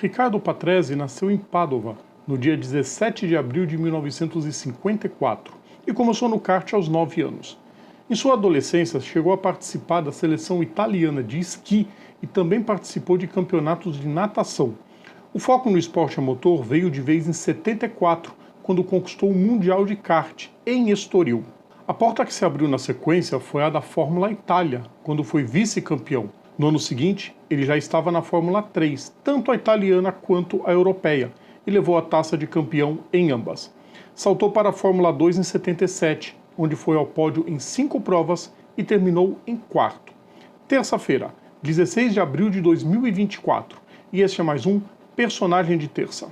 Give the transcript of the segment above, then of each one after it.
Riccardo Patrese nasceu em Padova, no dia 17 de abril de 1954, e começou no kart aos 9 anos. Em sua adolescência, chegou a participar da seleção italiana de esqui e também participou de campeonatos de natação. O foco no esporte a motor veio de vez em 74, quando conquistou o Mundial de Kart, em Estoril. A porta que se abriu na sequência foi a da Fórmula Itália, quando foi vice-campeão. No ano seguinte, ele já estava na Fórmula 3, tanto a italiana quanto a europeia, e levou a taça de campeão em ambas. Saltou para a Fórmula 2 em 77, onde foi ao pódio em 5 provas e terminou em quarto. Terça-feira, 16 de abril de 2024, e este é mais um Personagem de Terça.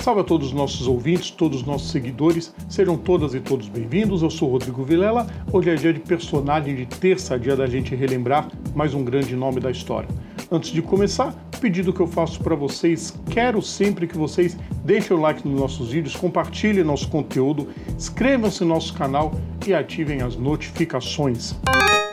Salve a todos os nossos ouvintes, todos os nossos seguidores, sejam todas e todos bem-vindos. Eu sou Rodrigo Vilela. Hoje é dia de Personagem de Terça, dia da gente relembrar mais um grande nome da história. Antes de começar, o pedido que eu faço para vocês, quero sempre que vocês deixem o like nos nossos vídeos, compartilhem nosso conteúdo, inscrevam-se no nosso canal e ativem as notificações.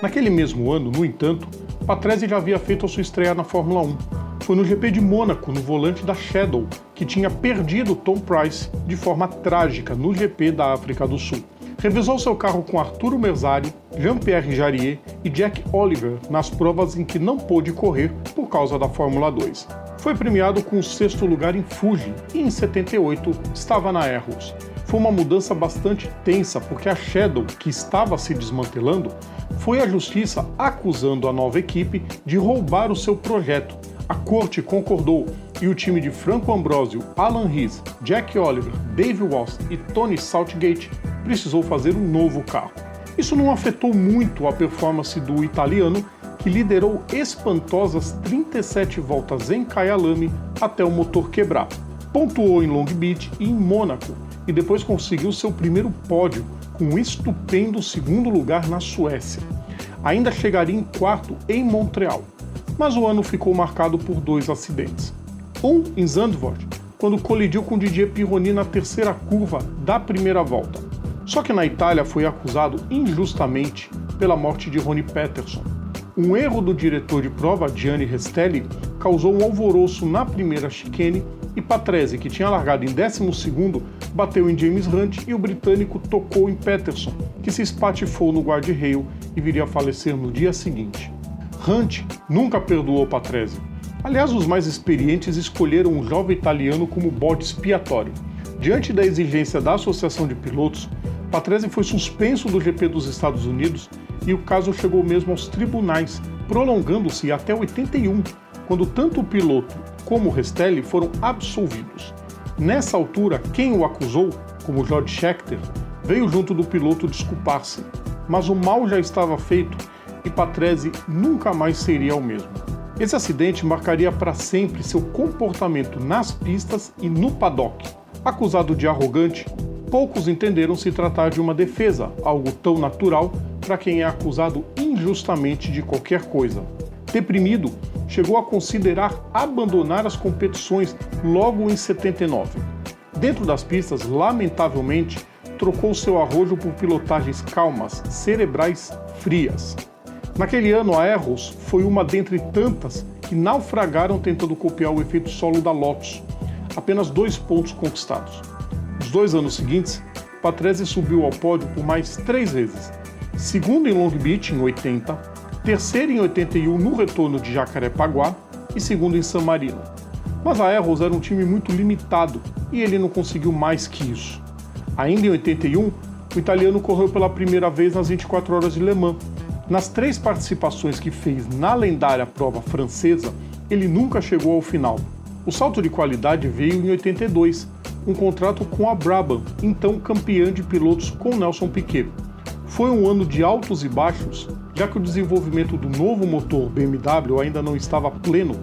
Naquele mesmo ano, no entanto, Patrese já havia feito a sua estreia na Fórmula 1. Foi no GP de Mônaco, no volante da Shadow, que tinha perdido Tom Pryce de forma trágica no GP da África do Sul. Revisou seu carro com Arturo Merzario, Jean-Pierre Jarier e Jack Oliver nas provas em que não pôde correr por causa da Fórmula 2. Foi premiado com o 6º lugar em Fuji e em 78 estava na Arrows. Foi uma mudança bastante tensa porque a Shadow, que estava se desmantelando, foi à justiça acusando a nova equipe de roubar o seu projeto. A corte concordou e o time de Franco Ambrosio, Alan Rees, Jack Oliver, Dave Walsh e Tony Southgate precisou fazer um novo carro. Isso não afetou muito a performance do italiano, que liderou espantosas 37 voltas em Kyalami até o motor quebrar. Pontuou em Long Beach e em Mônaco e depois conseguiu seu primeiro pódio com um estupendo 2º lugar na Suécia. Ainda chegaria em quarto em Montreal. Mas o ano ficou marcado por 2 acidentes. Um em Zandvoort, quando colidiu com Didier Pironi na 3ª curva da primeira volta. Só que na Itália foi acusado injustamente pela morte de Ronnie Peterson. Um erro do diretor de prova, Gianni Restelli, causou um alvoroço na primeira chicane e Patrese, que tinha largado em 12º, bateu em James Hunt e o britânico tocou em Peterson, que se espatifou no guarda-reio e viria a falecer no dia seguinte. Hunt nunca perdoou Patrese. Aliás, os mais experientes escolheram um jovem italiano como bode expiatório. Diante da exigência da Associação de Pilotos, Patrese foi suspenso do GP dos Estados Unidos e o caso chegou mesmo aos tribunais, prolongando-se até 81, quando tanto o piloto como o Restelli foram absolvidos. Nessa altura, quem o acusou, como George Scheckter, veio junto do piloto desculpar-se, mas o mal já estava feito e Patrese nunca mais seria o mesmo. Esse acidente marcaria para sempre seu comportamento nas pistas e no paddock. Acusado de arrogante, poucos entenderam se tratar de uma defesa, algo tão natural para quem é acusado injustamente de qualquer coisa. Deprimido, chegou a considerar abandonar as competições logo em 79. Dentro das pistas, lamentavelmente, trocou seu arrojo por pilotagens calmas, cerebrais, frias. Naquele ano, a Arrows foi uma dentre tantas que naufragaram tentando copiar o efeito solo da Lotus. Apenas 2 pontos conquistados. Nos 2 anos seguintes, Patrese subiu ao pódio por mais 3 vezes. 2º em Long Beach, em 80, 3º em 81 no retorno de Jacarepaguá e 2º em San Marino. Mas a Arrows era um time muito limitado e ele não conseguiu mais que isso. Ainda em 81, o italiano correu pela primeira vez nas 24 horas de Le Mans. Nas 3 participações que fez na lendária prova francesa, ele nunca chegou ao final. O salto de qualidade veio em 82, um contrato com a Brabham, então campeã de pilotos com Nelson Piquet. Foi um ano de altos e baixos, já que o desenvolvimento do novo motor BMW ainda não estava pleno,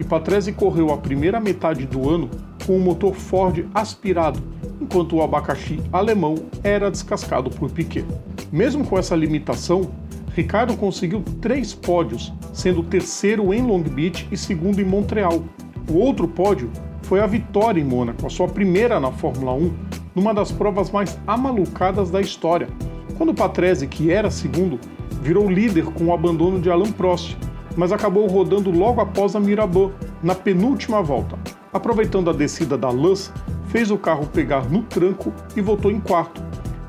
e Patrese correu a primeira metade do ano com o motor Ford aspirado, enquanto o abacaxi alemão era descascado por Piquet. Mesmo com essa limitação, Riccardo conseguiu 3 pódios, sendo o 3º em Long Beach e 2º em Montreal. O outro pódio foi a vitória em Mônaco, a sua primeira na Fórmula 1, numa das provas mais amalucadas da história, quando Patrese, que era 2º, Virou líder com o abandono de Alain Prost, mas acabou rodando logo após a Mirabeau, na penúltima volta. Aproveitando a descida da Lance, fez o carro pegar no tranco e voltou em quarto.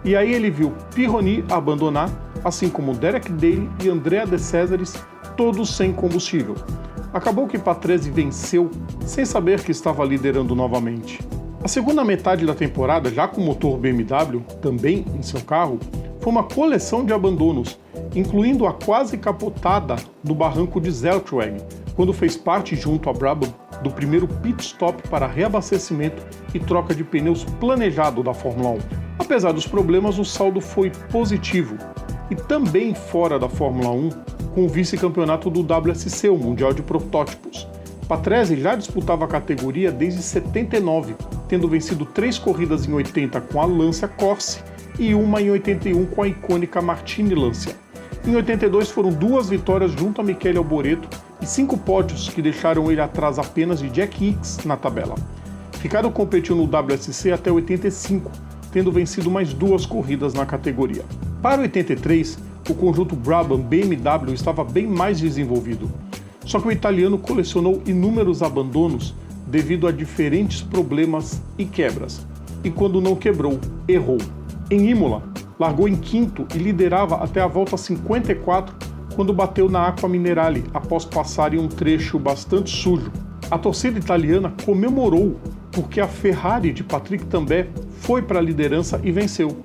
E aí ele viu Pironi abandonar, assim como Derek Daly e Andrea De Cesaris, todos sem combustível. Acabou que Patrese venceu, sem saber que estava liderando novamente. A segunda metade da temporada, já com o motor BMW, também em seu carro, foi uma coleção de abandonos, incluindo a quase capotada no barranco de Zandvoort, quando fez parte junto a Brabham do primeiro pit stop para reabastecimento e troca de pneus planejado da Fórmula 1. Apesar dos problemas, o saldo foi positivo, e também fora da Fórmula 1, com o vice-campeonato do WSC, o Mundial de Protótipos. Patrese já disputava a categoria desde 79, tendo vencido 3 corridas em 80 com a Lancia Corse e uma em 81 com a icônica Martini Lancia. Em 82 foram 2 vitórias junto a Michele Alboreto e 5 pódios que deixaram ele atrás apenas de Jack Hicks na tabela. Ricciardo competiu no WSC até 85, tendo vencido mais 2 corridas na categoria. Para 83, o conjunto Brabham-BMW estava bem mais desenvolvido. Só que o italiano colecionou inúmeros abandonos devido a diferentes problemas e quebras. E quando não quebrou, errou. Em Imola, largou em quinto e liderava até a volta 54, quando bateu na Aqua Minerale, após passar em um trecho bastante sujo. A torcida italiana comemorou, porque a Ferrari de Patrick Tambay foi para a liderança e venceu.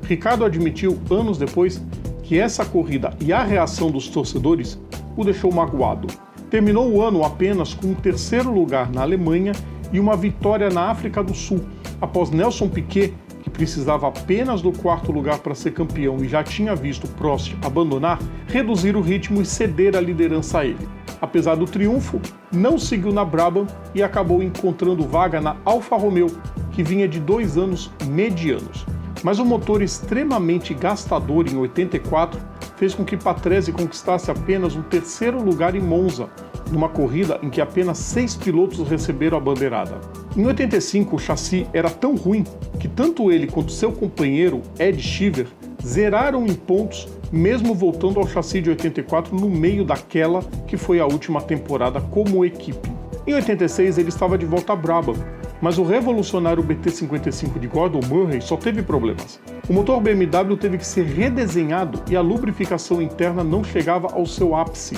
Ricciardo admitiu, anos depois, que essa corrida e a reação dos torcedores o deixou magoado. Terminou o ano apenas com um 3º lugar na Alemanha e uma vitória na África do Sul, após Nelson Piquet, que precisava apenas do 4º lugar para ser campeão e já tinha visto Prost abandonar, reduzir o ritmo e ceder a liderança a ele. Apesar do triunfo, não seguiu na Brabham e acabou encontrando vaga na Alfa Romeo, que vinha de 2 anos medianos. Mas o motor extremamente gastador em 84 fez com que Patrese conquistasse apenas um 3º lugar em Monza, numa corrida em que apenas 6 pilotos receberam a bandeirada. Em 85, o chassi era tão ruim que tanto ele quanto seu companheiro, Ed Cheever, zeraram em pontos, mesmo voltando ao chassi de 84 no meio daquela que foi a última temporada como equipe. Em 86, ele estava de volta a Brabham, mas o revolucionário BT-55 de Gordon Murray só teve problemas. O motor BMW teve que ser redesenhado e a lubrificação interna não chegava ao seu ápice.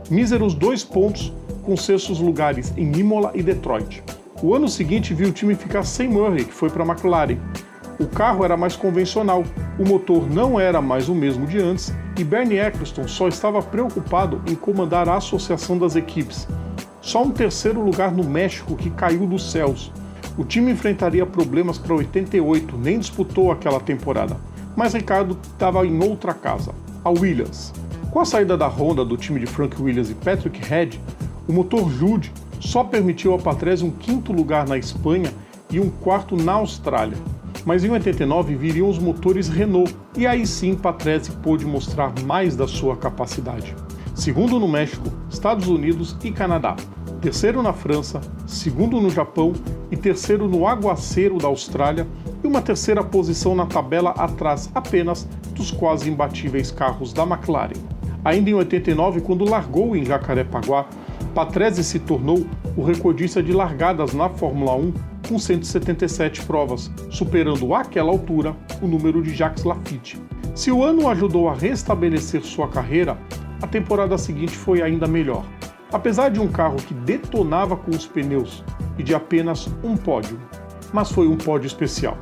Míseros 2 pontos com 6º lugares em Imola e Detroit. O ano seguinte viu o time ficar sem Murray, que foi para a McLaren. O carro era mais convencional, o motor não era mais o mesmo de antes e Bernie Eccleston só estava preocupado em comandar a associação das equipes. Só um 3º lugar no México que caiu dos céus. O time enfrentaria problemas para 88, nem disputou aquela temporada, mas Ricciardo estava em outra casa, a Williams. Com a saída da Honda do time de Frank Williams e Patrick Head, o motor Jude só permitiu a Patrese um 5º lugar na Espanha e um 4º na Austrália. Mas em 89 viriam os motores Renault, e aí sim Patrese pôde mostrar mais da sua capacidade. 2º no México, Estados Unidos e Canadá. 3º na França, 2º no Japão e 3º no Aguaceiro da Austrália e uma 3ª posição na tabela atrás apenas dos quase imbatíveis carros da McLaren. Ainda em 89, quando largou em Jacarepaguá, Patrese se tornou o recordista de largadas na Fórmula 1 com 177 provas, superando àquela altura o número de Jacques Laffite. Se o ano ajudou a restabelecer sua carreira, a temporada seguinte foi ainda melhor. Apesar de um carro que detonava com os pneus e de apenas um pódio, mas foi um pódio especial.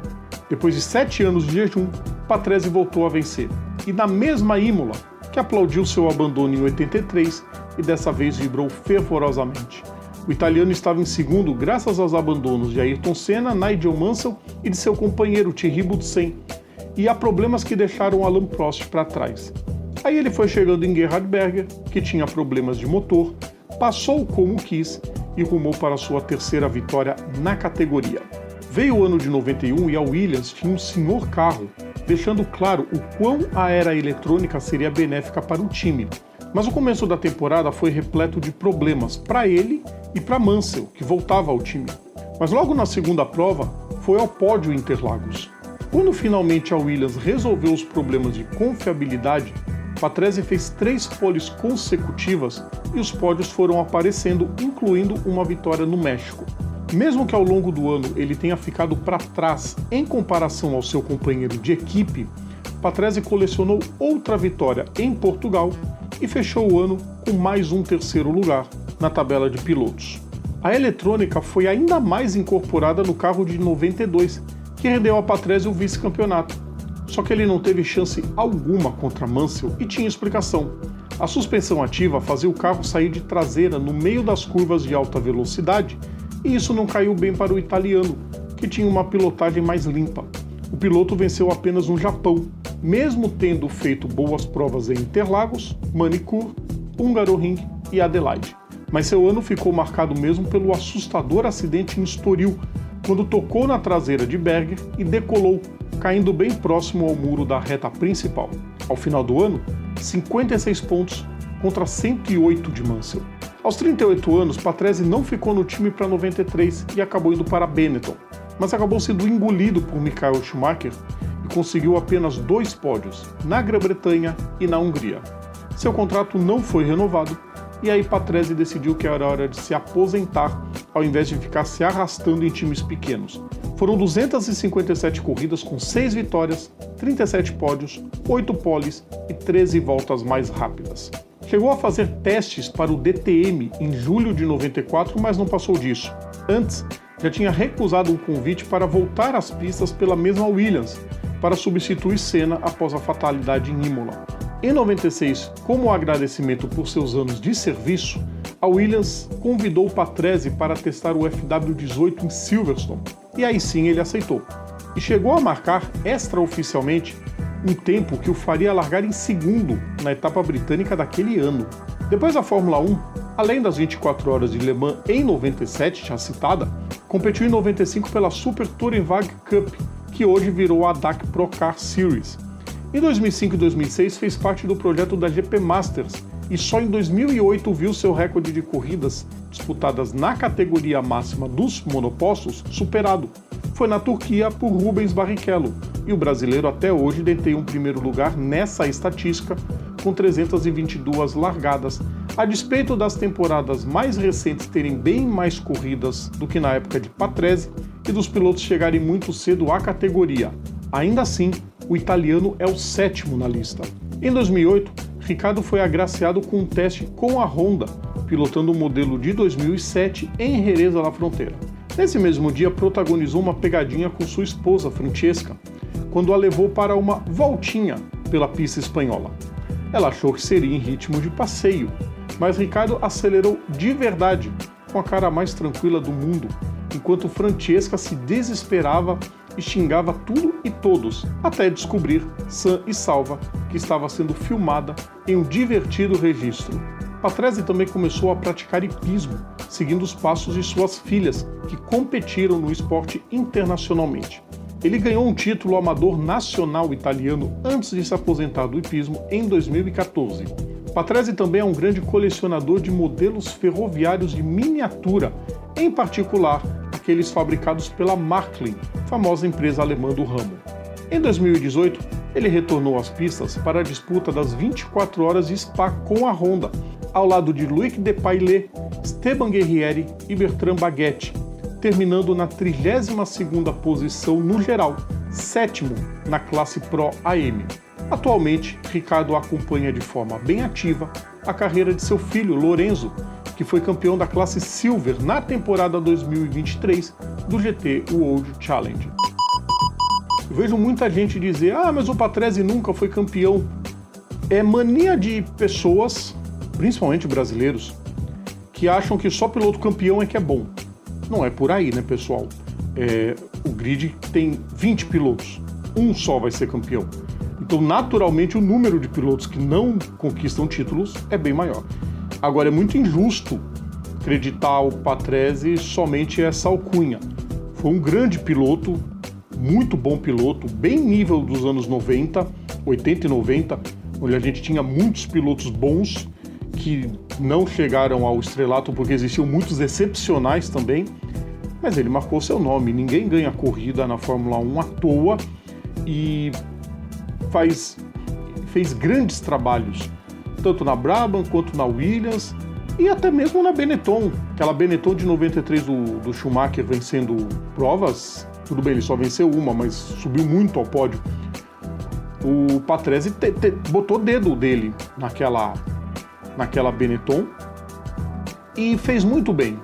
Depois de 7 anos de jejum, Patrese voltou a vencer, e na mesma Imola, que aplaudiu seu abandono em 83 e dessa vez vibrou fervorosamente. O italiano estava em 2º graças aos abandonos de Ayrton Senna, Nigel Mansell e de seu companheiro Thierry Boutsen, e a problemas que deixaram Alain Prost para trás. Aí ele foi chegando em Gerhard Berger, que tinha problemas de motor, passou como quis e rumou para sua 3ª vitória na categoria. Veio o ano de 91 e a Williams tinha um senhor carro, deixando claro o quão a era eletrônica seria benéfica para o time. Mas o começo da temporada foi repleto de problemas para ele e para Mansell, que voltava ao time. Mas logo na segunda prova, foi ao pódio em Interlagos. Quando finalmente a Williams resolveu os problemas de confiabilidade, Patrese fez 3 poles consecutivas e os pódios foram aparecendo, incluindo uma vitória no México. Mesmo que ao longo do ano ele tenha ficado para trás em comparação ao seu companheiro de equipe, Patrese colecionou outra vitória em Portugal e fechou o ano com mais um terceiro lugar na tabela de pilotos. A eletrônica foi ainda mais incorporada no carro de 92, que rendeu a Patrese o vice-campeonato. Só que ele não teve chance alguma contra Mansell e tinha explicação. A suspensão ativa fazia o carro sair de traseira no meio das curvas de alta velocidade e isso não caiu bem para o italiano, que tinha uma pilotagem mais limpa. O piloto venceu apenas no Japão, mesmo tendo feito boas provas em Interlagos, Manicur, Hungaroring e Adelaide. Mas seu ano ficou marcado mesmo pelo assustador acidente em Estoril, quando tocou na traseira de Berger e decolou, caindo bem próximo ao muro da reta principal. Ao final do ano, 56 pontos contra 108 de Mansell. Aos 38 anos, Patrese não ficou no time para 93 e acabou indo para Benetton, mas acabou sendo engolido por Michael Schumacher e conseguiu apenas 2 pódios, na Grã-Bretanha e na Hungria. Seu contrato não foi renovado e aí Patrese decidiu que era hora de se aposentar ao invés de ficar se arrastando em times pequenos. Foram 257 corridas com 6 vitórias, 37 pódios, 8 poles e 13 voltas mais rápidas. Chegou a fazer testes para o DTM em julho de 94, mas não passou disso. Antes, já tinha recusado um convite para voltar às pistas pela mesma Williams, para substituir Senna após a fatalidade em Imola. Em 96, como agradecimento por seus anos de serviço, a Williams convidou Patrese para testar o FW18 em Silverstone, e aí sim ele aceitou. E chegou a marcar extraoficialmente um tempo que o faria largar em segundo na etapa britânica daquele ano. Depois da Fórmula 1, além das 24 horas de Le Mans em 97, já citada, competiu em 95 pela Super Tourenwagen Cup, que hoje virou a DAC Pro Car Series. Em 2005 e 2006 fez parte do projeto da GP Masters e só em 2008 viu seu recorde de corridas disputadas na categoria máxima dos monopostos superado. Foi na Turquia por Rubens Barrichello e o brasileiro até hoje detém um primeiro lugar nessa estatística com 322 largadas, a despeito das temporadas mais recentes terem bem mais corridas do que na época de Patrese e dos pilotos chegarem muito cedo à categoria. Ainda assim, o italiano é o 7º na lista. Em 2008, Ricciardo foi agraciado com um teste com a Honda, pilotando o modelo de 2007 em Jerez da Fronteira. Nesse mesmo dia, protagonizou uma pegadinha com sua esposa, Francesca, quando a levou para uma voltinha pela pista espanhola. Ela achou que seria em ritmo de passeio, mas Ricciardo acelerou de verdade, com a cara mais tranquila do mundo, enquanto Francesca se desesperava e xingava tudo e todos, até descobrir, sã e salva, que estava sendo filmada em um divertido registro. Patrese também começou a praticar hipismo, seguindo os passos de suas filhas, que competiram no esporte internacionalmente. Ele ganhou um título amador nacional italiano antes de se aposentar do hipismo em 2014. Patrese também é um grande colecionador de modelos ferroviários de miniatura, em particular aqueles fabricados pela Märklin, famosa empresa alemã do ramo. Em 2018, ele retornou às pistas para a disputa das 24 horas de Spa com a Honda, ao lado de Loïc Depailler, Esteban Guerrieri e Bertrand Baguetti, terminando na 32ª posição no geral, 7º na classe Pro AM. Atualmente, Ricciardo acompanha de forma bem ativa a carreira de seu filho, Lorenzo, que foi campeão da classe Silver na temporada 2023 do GT World Challenge. Eu vejo muita gente dizer, mas o Patrese nunca foi campeão. É mania de pessoas, principalmente brasileiros, que acham que só piloto campeão é que é bom. Não é por aí, né, pessoal? O grid tem 20 pilotos, um só vai ser campeão. Então, naturalmente, o número de pilotos que não conquistam títulos é bem maior. Agora, é muito injusto acreditar o Patrese somente essa alcunha. Foi um grande piloto, muito bom piloto, bem nível dos anos 90, 80 e 90, onde a gente tinha muitos pilotos bons que não chegaram ao estrelato porque existiam muitos excepcionais também, mas ele marcou seu nome. Ninguém ganha corrida na Fórmula 1 à toa e fez grandes trabalhos, tanto na Brabham quanto na Williams e até mesmo na Benetton. Aquela Benetton de 93 do Schumacher vencendo provas, tudo bem, ele só venceu uma, mas subiu muito ao pódio. O Patrese botou o dedo dele naquela Benetton e fez muito bem.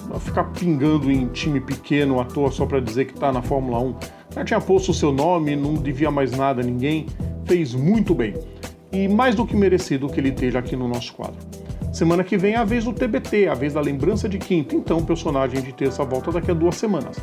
Não ficar pingando em time pequeno à toa só para dizer que está na Fórmula 1. Já tinha posto o seu nome, não devia mais nada a ninguém, fez muito bem. E mais do que merecido que ele esteja aqui no nosso quadro. Semana que vem é a vez do TBT, a vez da lembrança de quinta, então o personagem de terça volta daqui a 2 semanas.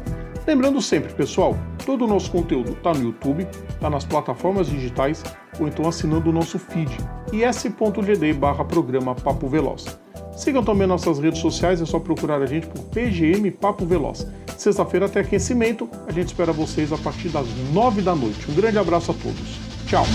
Lembrando sempre, pessoal, todo o nosso conteúdo está no YouTube, está nas plataformas digitais ou então assinando o nosso feed, is.gd/programa Papo Veloz. Sigam também nossas redes sociais, é só procurar a gente por PGM Papo Veloz. Sexta-feira tem aquecimento, a gente espera vocês a partir das 9 da noite. Um grande abraço a todos. Tchau!